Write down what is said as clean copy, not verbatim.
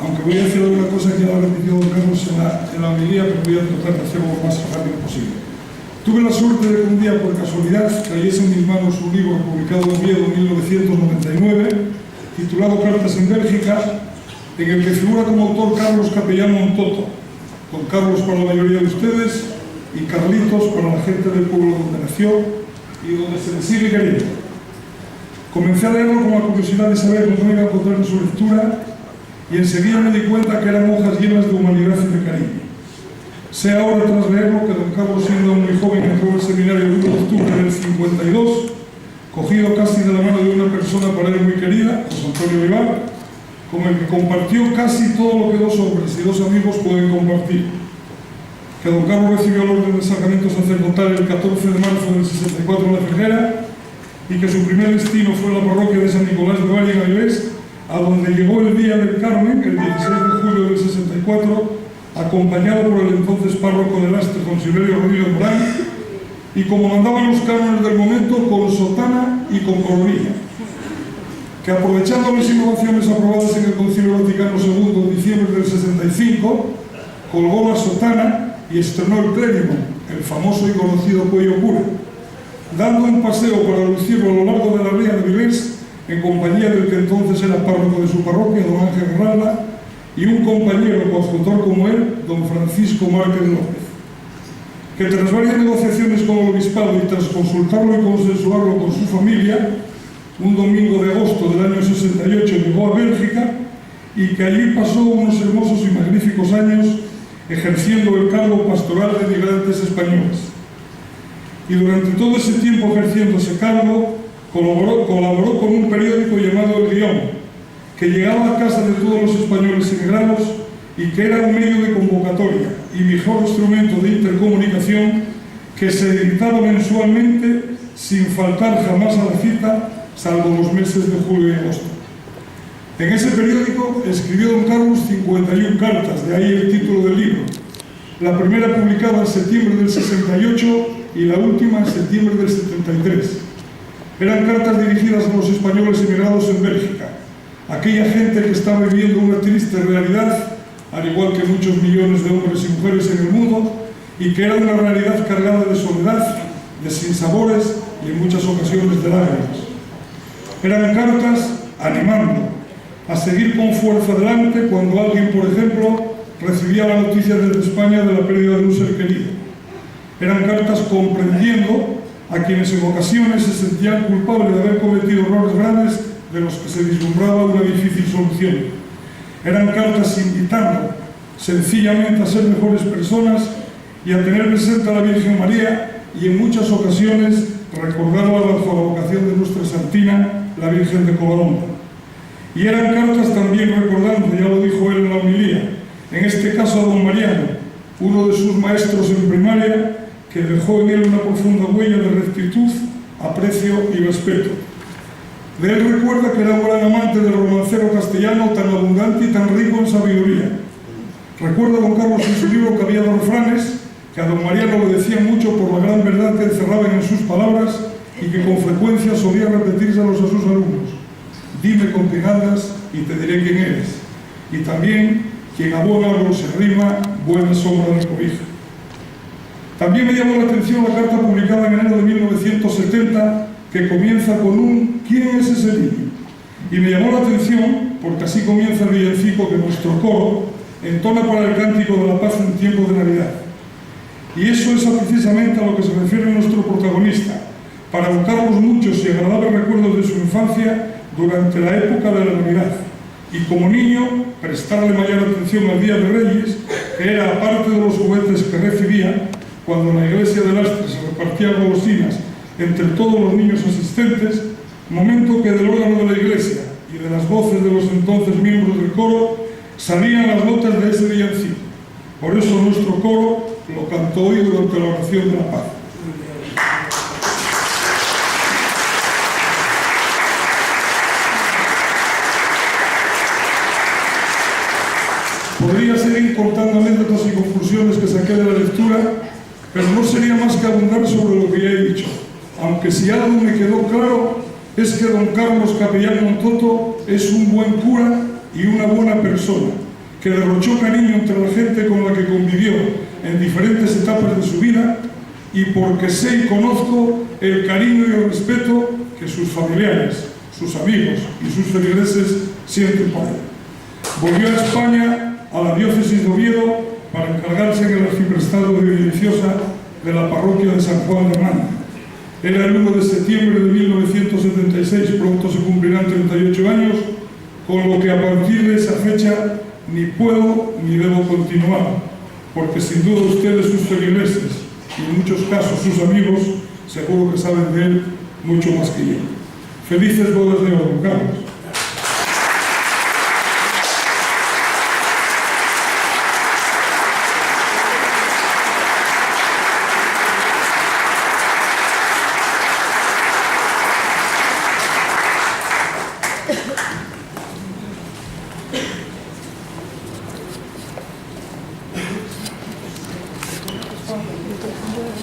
aunque voy a decir alguna cosa que ya ha repetido don Carlos en la homilía, pero voy a tratar de hacerlo lo más rápido posible. Tuve la suerte de que un día, por casualidad, cayese en mis manos un libro publicado en Oviedo en 1999, titulado Cartas en Bélgica, en el que figura como autor Carlos Capellán Montoto. Don Carlos para la mayoría de ustedes y Carlitos para la gente del pueblo donde nació y donde se le sigue queriendo. Comencé a leerlo con la curiosidad de saber lo que me iba a encontrar en su lectura y enseguida me di cuenta que eran hojas llenas de humanidad y de cariño. Sé ahora, tras leerlo, que don Carlos, siendo muy joven, entró en el seminario el 1 de octubre del 52, cogido casi de la mano de una persona para él muy querida, José Antonio Vivar, con el que compartió casi todo lo que dos hombres y dos amigos pueden compartir. Que don Carlos recibió el orden del sacramento sacerdotal el 14 de marzo del 64 en La Ferrera y que su primer destino fue la parroquia de San Nicolás de Valle en Avilés, a donde llegó el día del Carmen, el 16 de julio del 64, acompañado por el entonces párroco de Lastre, don Silverio Rodríguez Morán, y como mandaban los cánones del momento, con sotana y con coronilla. Que aprovechando las innovaciones aprobadas en el Concilio Vaticano II en diciembre del 65, colgó la sotana y estrenó el clérimo, el famoso y conocido cuello cura, dando un paseo para lucirlo a lo largo de la ría de Avilés en compañía del que entonces era párroco de su parroquia, don Ángel Ralda, y un compañero coadjutor como él, don Francisco Márquez López. Que tras varias negociaciones con el obispado y tras consultarlo y consensuarlo con su familia, un domingo de agosto del año 68 llegó a Bélgica y que allí pasó unos hermosos y magníficos años ejerciendo el cargo pastoral de migrantes españoles. Y durante todo ese tiempo ejerciendo ese cargo, colaboró con un periódico llamado El Guión, que llegaba a casa de todos los españoles emigrados y que era un medio de convocatoria y mejor instrumento de intercomunicación que se editaba mensualmente sin faltar jamás a la cita, salvo los meses de julio y agosto. En ese periódico escribió don Carlos 51 cartas, de ahí el título del libro. La primera publicada en septiembre del 68 y la última en septiembre del 73. Eran cartas dirigidas a los españoles emigrados en Bélgica, aquella gente que está viviendo una triste realidad, al igual que muchos millones de hombres y mujeres en el mundo, y que era una realidad cargada de soledad, de sinsabores y en muchas ocasiones de lágrimas. Eran cartas animando a seguir con fuerza adelante cuando alguien, por ejemplo, recibía la noticia desde España de la pérdida de un ser querido. Eran cartas comprendiendo a quienes en ocasiones se sentían culpables de haber cometido errores grandes de los que se vislumbraba una difícil solución. Eran cartas invitando sencillamente a ser mejores personas y a tener presente a la Virgen María y en muchas ocasiones recordarla bajo la vocación de nuestra santina, la Virgen de Covadonga. Y eran cartas también recordando, ya lo dijo él en la homilía, en este caso a don Mariano, uno de sus maestros en primaria, que dejó en él una profunda huella de rectitud, aprecio y respeto. De él recuerda que era un gran amante del romancero castellano tan abundante y tan rico en sabiduría. Recuerda don Carlos en su libro que había dos refranes que a don Mariano le decían mucho por la gran verdad que encerraban en sus palabras y que con frecuencia solía repetírselos a sus alumnos. Dime con quién andas y te diré quién eres. Y también, quien a buen árbol se arrima, buena sombra de cobija. También me llamó la atención la carta publicada en enero de 1970 que comienza con un ¿quién es ese niño? Y me llamó la atención porque así comienza el villancico que nuestro coro entona para el cántico de la paz en tiempo de Navidad. Y eso es precisamente a lo que se refiere nuestro protagonista, para evocar los muchos y agradables recuerdos de su infancia durante la época de la Navidad. Y como niño, prestarle mayor atención al Día de Reyes, que era, aparte de los juguetes que recibía, cuando en la iglesia de Lastre se repartían golosinas entre todos los niños asistentes, momento que del órgano de la iglesia y de las voces de los entonces miembros del coro salían las notas de ese villancico. Por eso nuestro coro lo cantó hoy durante la oración de la paz. Podría seguir cortando anécdotas y conclusiones que saqué de la lectura, pero no sería más que abundar sobre lo que ya he dicho. Aunque si algo me quedó claro, es que don Carlos Capellán Montoto es un buen cura y una buena persona, que derrochó cariño entre la gente con la que convivió en diferentes etapas de su vida, y porque sé y conozco el cariño y el respeto que sus familiares, sus amigos y sus feligreses sienten por él. Volvió a España, a la diócesis de Oviedo, para encargarse en el arciprestado de Villaviciosa de la parroquia de San Juan de Manda. Era el 1 de septiembre de 1976, pronto se cumplirán 38 años, con lo que a partir de esa fecha ni puedo ni debo continuar, porque sin duda ustedes, sus feligreses, y en muchos casos sus amigos, seguro que saben de él mucho más que yo. Felices bodas de oro, don Carlos.